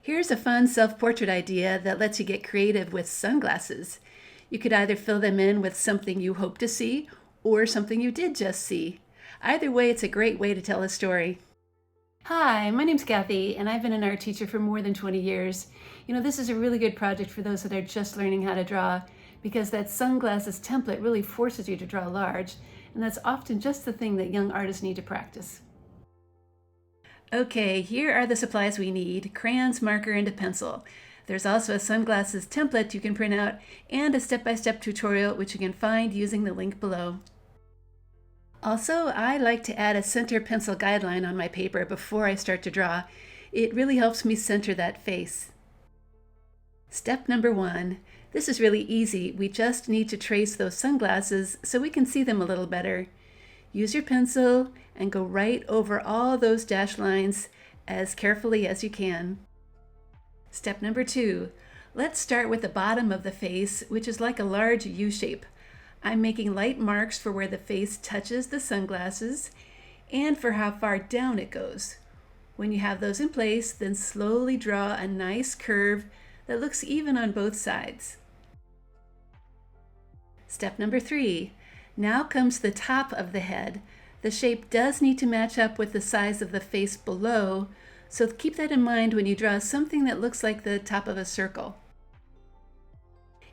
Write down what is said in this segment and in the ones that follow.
Here's a fun self-portrait idea that lets you get creative with sunglasses. You could either fill them in with something you hope to see or something you did just see. Either way, it's a great way to tell a story. Hi, my name's Kathy, and I've been an art teacher for more than 20 years. This is a really good project for those that are just learning how to draw because that sunglasses template really forces you to draw large, and that's often just the thing that young artists need to practice. Okay, here are the supplies we need: crayons, marker, and a pencil. There's also a sunglasses template you can print out and a step-by-step tutorial which you can find using the link below. Also, I like to add a center pencil guideline on my paper before I start to draw. It really helps me center that face. Step number 1. This is really easy. We just need to trace those sunglasses so we can see them a little better. Use your pencil and go right over all those dashed lines as carefully as you can. Step number 2. Let's start with the bottom of the face, which is like a large U shape. I'm making light marks for where the face touches the sunglasses and for how far down it goes. When you have those in place, then slowly draw a nice curve that looks even on both sides. Step number 3. Now comes the top of the head. The shape does need to match up with the size of the face below, so keep that in mind when you draw something that looks like the top of a circle.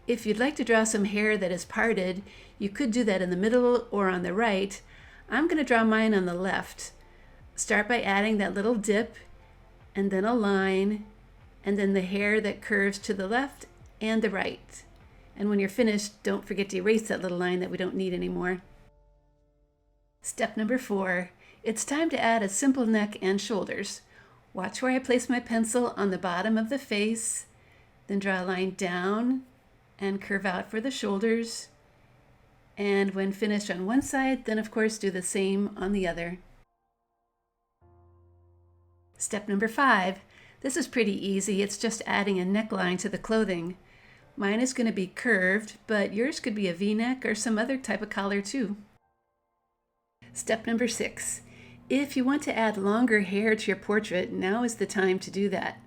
If you'd like to draw some hair that is parted, you could do that in the middle or on the right. I'm going to draw mine on the left. Start by adding that little dip, and then a line, and then the hair that curves to the left and the right. And when you're finished, don't forget to erase that little line that we don't need anymore. Step number 4. It's time to add a simple neck and shoulders. Watch where I place my pencil on the bottom of the face, then draw a line down and curve out for the shoulders. And when finished on one side, then of course do the same on the other. Step number 5. This is pretty easy. It's just adding a neckline to the clothing. Mine is going to be curved, but yours could be a V-neck or some other type of collar too. Step number 6. If you want to add longer hair to your portrait, now is the time to do that.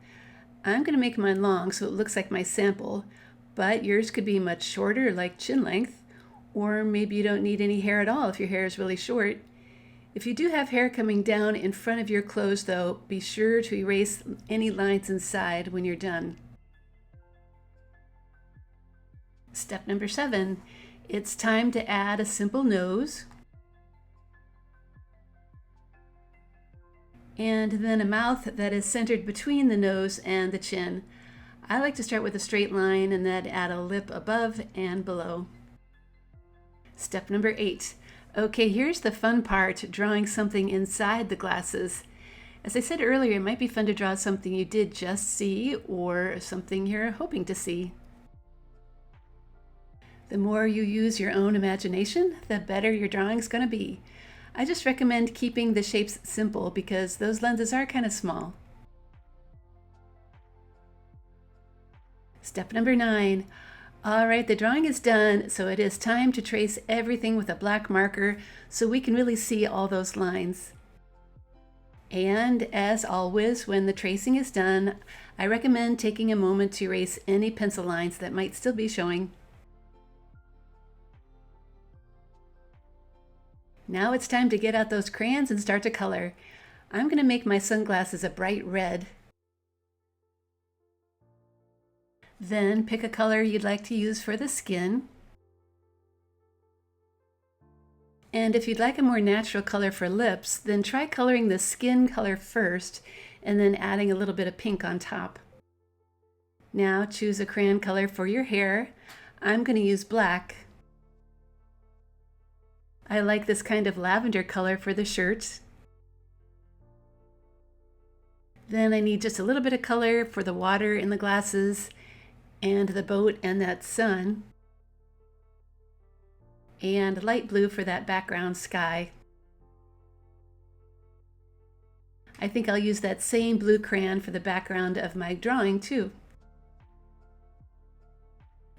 I'm going to make mine long so it looks like my sample, but yours could be much shorter, like chin length, or maybe you don't need any hair at all if your hair is really short. If you do have hair coming down in front of your clothes though, be sure to erase any lines inside when you're done. Step number 7. It's time to add a simple nose, and then a mouth that is centered between the nose and the chin. I like to start with a straight line and then add a lip above and below. Step number 8. Okay, here's the fun part, drawing something inside the glasses. As I said earlier, it might be fun to draw something you did just see or something you're hoping to see. The more you use your own imagination, the better your drawing's going to be. I just recommend keeping the shapes simple because those lenses are kind of small. Step number 9. All right, the drawing is done, so it is time to trace everything with a black marker so we can really see all those lines. And as always, when the tracing is done, I recommend taking a moment to erase any pencil lines that might still be showing. Now it's time to get out those crayons and start to color. I'm going to make my sunglasses a bright red. Then pick a color you'd like to use for the skin. And if you'd like a more natural color for lips, then try coloring the skin color first and then adding a little bit of pink on top. Now choose a crayon color for your hair. I'm going to use black. I like this kind of lavender color for the shirt. Then I need just a little bit of color for the water in the glasses and the boat and that sun. And light blue for that background sky. I think I'll use that same blue crayon for the background of my drawing too.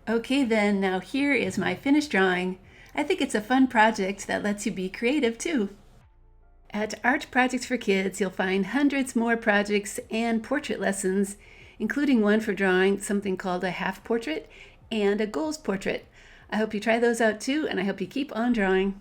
Okay then, now here is my finished drawing. I think it's a fun project that lets you be creative too. At Art Projects for Kids, you'll find hundreds more projects and portrait lessons, including one for drawing something called a half portrait and a goals portrait. I hope you try those out too, and I hope you keep on drawing.